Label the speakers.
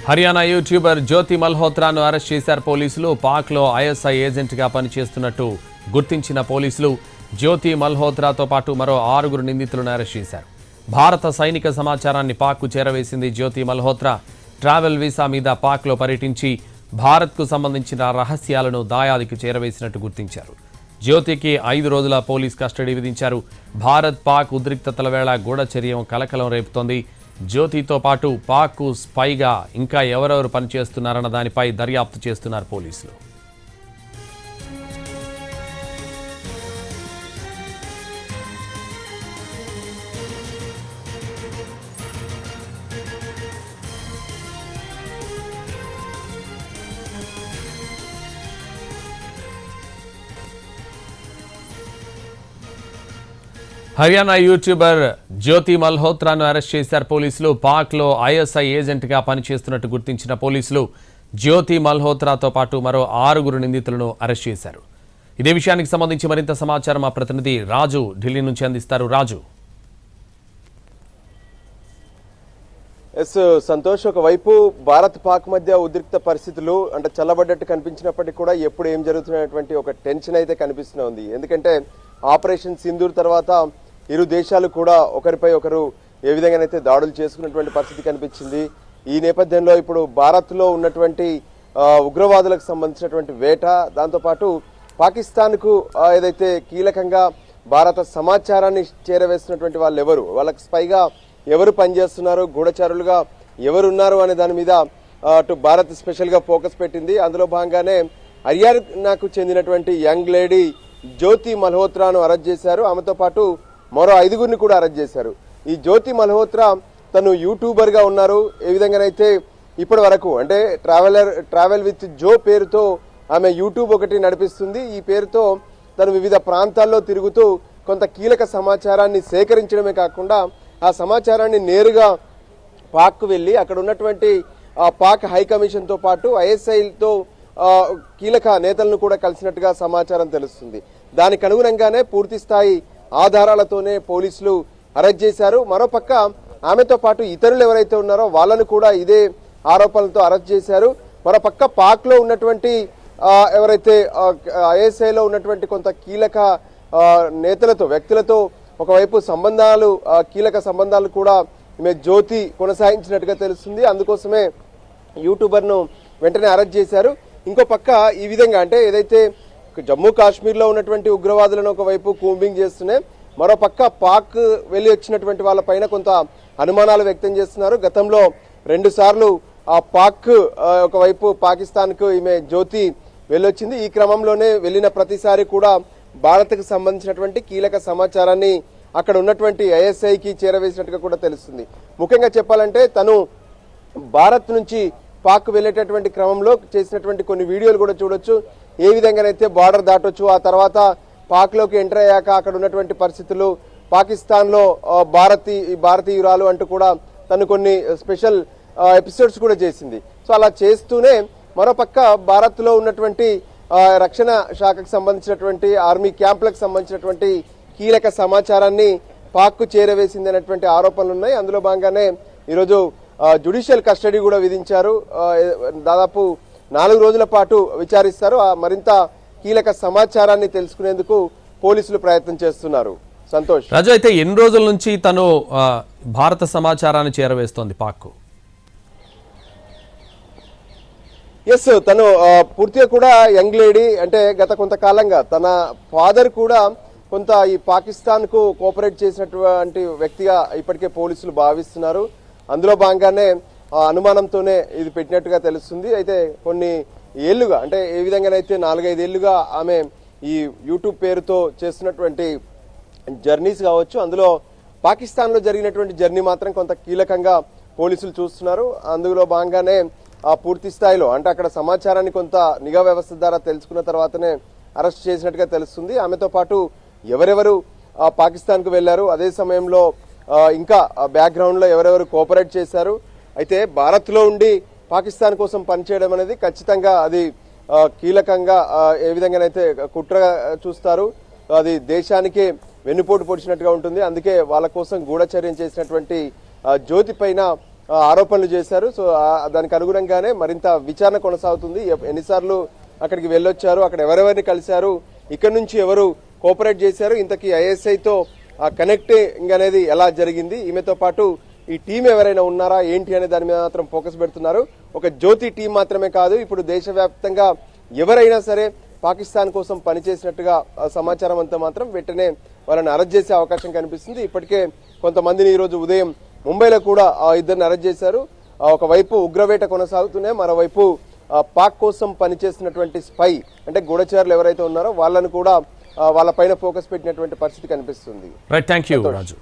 Speaker 1: Haryana YouTuber జ్యోతి మల్హోత్రాను arrest చేశారు పోలీసులు. పాక్లో ISI ఏజెంట్గా పనిచేస్తున్నట్టు గుర్తించిన పోలీసులు జ్యోతి మల్హోత్రాతో పాటు మరో 6 నిందితులను అరెస్ట్ చేశారు. భారత సైనిక సమాచారాన్ని పాక్కు చేరవేసింది జ్యోతి మల్హోత్రా. ట్రావెల్ వీసా మీద పాక్లో పర్యటించి భారత్కు సంబంధించిన రహస్యాలను దాయాదికి చేరవేసినట్టు గుర్తించారు. జ్యోతికి 5 రోజుల పోలీస్ కస్టడీ విధించారు. భారత్ పాక్ ఉద్రిక్తతల వేళ గూఢచర్యం కలకలం రేపుతోంది. జ్యోతితో పాటు పాక్కు స్పైగా ఇంకా ఎవరెవరు పనిచేస్తున్నారన్న దానిపై దర్యాప్తు చేస్తున్నారు పోలీసులు. హర్యానా యూట్యూబర్ జ్యోతి మల్హోత్రాను అరెస్ట్ చేశారు పోలీసులు. పాక్లో ఐఎస్ఐ ఏజెంట్గా పనిచేస్తున్నట్టు గుర్తించిన పోలీసులు జ్యోతి మల్హోత్రాతో పాటు మరో 6 నిందితులను అరెస్ట్ చేశారు. ఇదే విషయానికి సంబంధించి మరింత సమాచారం మా ప్రతినిధి రాజు ఢిల్లీ నుంచి అందిస్తారు. రాజు.
Speaker 2: సంతోష్, ఒకవైపు భారత్ పాక్ మధ్య ఉద్రిక్త పరిస్థితులు అంటే చల్లబడ్డట్టు కనిపించినప్పటికీ కూడా ఎప్పుడు ఏం జరుగుతున్నటువంటి ఒక టెన్షన్ అయితే కనిపిస్తూనే ఉంది. ఎందుకంటే ఆపరేషన్ సింధూర్ తర్వాత ఇరు దేశాలు కూడా ఒకరిపై ఒకరు ఏ విధంగానైతే దాడులు చేసుకున్నటువంటి పరిస్థితి కనిపించింది. ఈ నేపథ్యంలో ఇప్పుడు భారత్లో ఉన్నటువంటి ఉగ్రవాదులకు సంబంధించినటువంటి వేట, దాంతోపాటు పాకిస్తాన్కు ఏదైతే కీలకంగా భారత సమాచారాన్ని చేరవేస్తున్నటువంటి వాళ్ళు ఎవరు, వాళ్ళకి స్పైగా ఎవరు పనిచేస్తున్నారు, గూఢచారులుగా ఎవరున్నారు అనే దాని మీద అటు భారత్ స్పెషల్గా ఫోకస్ పెట్టింది. అందులో భాగంగానే హర్యానాకు చెందినటువంటి యంగ్ లేడీ జ్యోతి మల్హోత్రాను అరెస్ట్ చేశారు. ఆమెతో పాటు మరో 5 కూడా అరెస్ట్ చేశారు. ఈ జ్యోతి మల్హోత్రా తను యూట్యూబర్గా ఉన్నారు. ఏ విధంగానైతే ఇప్పటి వరకు అంటే ట్రావెల్ విత్ జో పేరుతో ఆమె యూట్యూబ్ ఒకటి నడిపిస్తుంది. ఈ పేరుతో తను వివిధ ప్రాంతాల్లో తిరుగుతూ కొంత కీలక సమాచారాన్ని సేకరించడమే కాకుండా ఆ సమాచారాన్ని నేరుగా పాక్కు వెళ్ళి అక్కడ ఉన్నటువంటి పాక్ హై కమిషన్తో పాటు ఐఎస్ఐతో కీలక నేతలను కూడా కలిసినట్టుగా సమాచారం తెలుస్తుంది. దానికి అనుగుణంగానే పూర్తి స్థాయి ఆధారాలతోనే పోలీసులు అరెస్ట్ చేశారు. మరోపక్క ఆమెతో పాటు ఇతరులు ఎవరైతే ఉన్నారో వాళ్ళను కూడా ఇదే ఆరోపణలతో అరెస్ట్ చేశారు. మరోపక్క పాక్లో ఉన్నటువంటి ఎవరైతే ఐఎస్ఐలో ఉన్నటువంటి కొంత కీలక నేతలతో వ్యక్తులతో ఒకవైపు సంబంధాలు కీలక సంబంధాలు కూడా ఈమె జ్యోతి కొనసాగించినట్టుగా తెలుస్తుంది. అందుకోసమే యూట్యూబర్ను వెంటనే అరెస్ట్ చేశారు. ఇంకో పక్క ఈ విధంగా అంటే ఏదైతే జమ్మూ కాశ్మీర్లో ఉన్నటువంటి ఉగ్రవాదులను ఒకవైపు కూంబింగ్ చేస్తున్నాయి, మరో పక్క పాక్ వెళ్ళి వచ్చినటువంటి వాళ్ళపైన కొంత అనుమానాలు వ్యక్తం చేస్తున్నారు. గతంలో 2 సార్లు ఆ పాక్ ఒకవైపు పాకిస్తాన్కు ఈమె జ్యోతి వెళ్ళొచ్చింది. ఈ క్రమంలోనే వెళ్ళిన ప్రతిసారి కూడా భారత్కు సంబంధించినటువంటి కీలక సమాచారాన్ని అక్కడ ఉన్నటువంటి ఐఎస్ఐకి చేరవేసినట్టుగా కూడా తెలుస్తుంది. ముఖ్యంగా చెప్పాలంటే తను భారత్ నుంచి పాక్ వెళ్ళేటటువంటి క్రమంలో చేసినటువంటి కొన్ని వీడియోలు కూడా చూడొచ్చు. ఏ విధంగానైతే బార్డర్ దాటొచ్చు, ఆ తర్వాత పాక్లోకి ఎంటర్ అయ్యాక అక్కడ ఉన్నటువంటి పరిస్థితులు, పాకిస్తాన్లో భారతీయురాలు అంటూ కూడా తను కొన్ని స్పెషల్ ఎపిసోడ్స్ కూడా చేసింది. సో అలా చేస్తూనే మరోపక్క భారత్లో ఉన్నటువంటి రక్షణ శాఖకు సంబంధించినటువంటి ఆర్మీ క్యాంపులకు సంబంధించినటువంటి కీలక సమాచారాన్ని పాక్కు చేరవేసింది అనేటువంటి ఆరోపణలు ఉన్నాయి. అందులో భాగంగానే ఈరోజు జ్యుడిషియల్ కస్టడీ కూడా విధించారు. దాదాపు 4 రోజుల పాటు విచారిస్తారు. మరింత కీలక సమాచారాన్ని తెలుసుకునేందుకు పోలీసులు ప్రయత్నం చేస్తున్నారు. సంతోష్.
Speaker 1: రాజు, అయితే ఎన్ని రోజుల నుంచి తను భారత సమాచారాన్ని చేరవేస్తోంది పాక్కు?
Speaker 2: ఎస్, తను పూర్తిగా కూడా యంగ్ లేడీ అంటే గత కొంతకాలంగా తన ఫాదర్ కూడా కొంత ఈ పాకిస్తాన్కు కోఆపరేట్ చేసినటువంటి వ్యక్తిగా ఇప్పటికే పోలీసులు భావిస్తున్నారు. అందులో భాగంగానే అనుమానంతోనే ఇది పెట్టినట్టుగా తెలుస్తుంది. అయితే కొన్ని ఏళ్లుగా అంటే ఏ విధంగానైతే 4-5 ఏళ్లుగా ఆమె ఈ యూట్యూబ్ పేరుతో చేస్తున్నటువంటి జర్నీస్ కావచ్చు, అందులో పాకిస్తాన్లో జరిగినటువంటి జర్నీ మాత్రం కొంత కీలకంగా పోలీసులు చూస్తున్నారు. అందులో భాగంగానే పూర్తి స్థాయిలో అంటే అక్కడ సమాచారాన్ని కొంత నిఘా వ్యవస్థ ద్వారా తెలుసుకున్న తర్వాతనే అరెస్ట్ చేసినట్టుగా తెలుస్తుంది. ఆమెతో పాటు ఎవరెవరు పాకిస్తాన్కు వెళ్లారు, అదే సమయంలో ఇంకా బ్యాక్గ్రౌండ్లో ఎవరెవరు కోఆపరేట్ చేశారు, అయితే భారత్లో ఉండి పాకిస్తాన్ కోసం పనిచేయడం అనేది ఖచ్చితంగా అది కీలకంగా ఏ విధంగానైతే కుట్రగా చూస్తారు, అది దేశానికే వెన్నుపోటు పొడిచినట్టుగా ఉంటుంది. అందుకే వాళ్ళ కోసం గూఢచర్యం చేసినటువంటి జ్యోతి పైన ఆరోపణలు చేశారు. సో దానికి అనుగుణంగానే మరింత విచారణ కొనసాగుతుంది. ఎన్నిసార్లు అక్కడికి వెళ్ళొచ్చారు, అక్కడ ఎవరెవరిని కలిశారు, ఇక్కడ నుంచి ఎవరు కోఆపరేట్ చేశారు, ఇంతకీ ఐఎస్ఐతో కనెక్టింగ్ అనేది ఎలా జరిగింది, ఈమెతో పాటు ఈ టీం ఎవరైనా ఉన్నారా ఏంటి అనే దాని మీద మాత్రం ఫోకస్ పెడుతున్నారు. ఒక జ్యోతి టీం మాత్రమే కాదు, ఇప్పుడు దేశవ్యాప్తంగా ఎవరైనా సరే పాకిస్తాన్ కోసం పనిచేసినట్టుగా సమాచారం అంతా మాత్రం వెంటనే వాళ్ళని అరెస్ట్ చేసే అవకాశం కనిపిస్తుంది. ఇప్పటికే కొంతమందిని ఈ రోజు ఉదయం ముంబైలో కూడా ఇద్దరిని అరెస్ట్ చేశారు. ఒకవైపు ఉగ్రవేట కొనసాగుతున్నాయి, మరోవైపు పాక్ కోసం పనిచేస్తున్నటువంటి స్పై అంటే గూఢచారులు ఎవరైతే ఉన్నారో వాళ్ళను కూడా వాళ్ళపైన ఫోకస్ పెట్టినటువంటి పరిస్థితి కనిపిస్తుంది.
Speaker 1: Right, thank you Raju.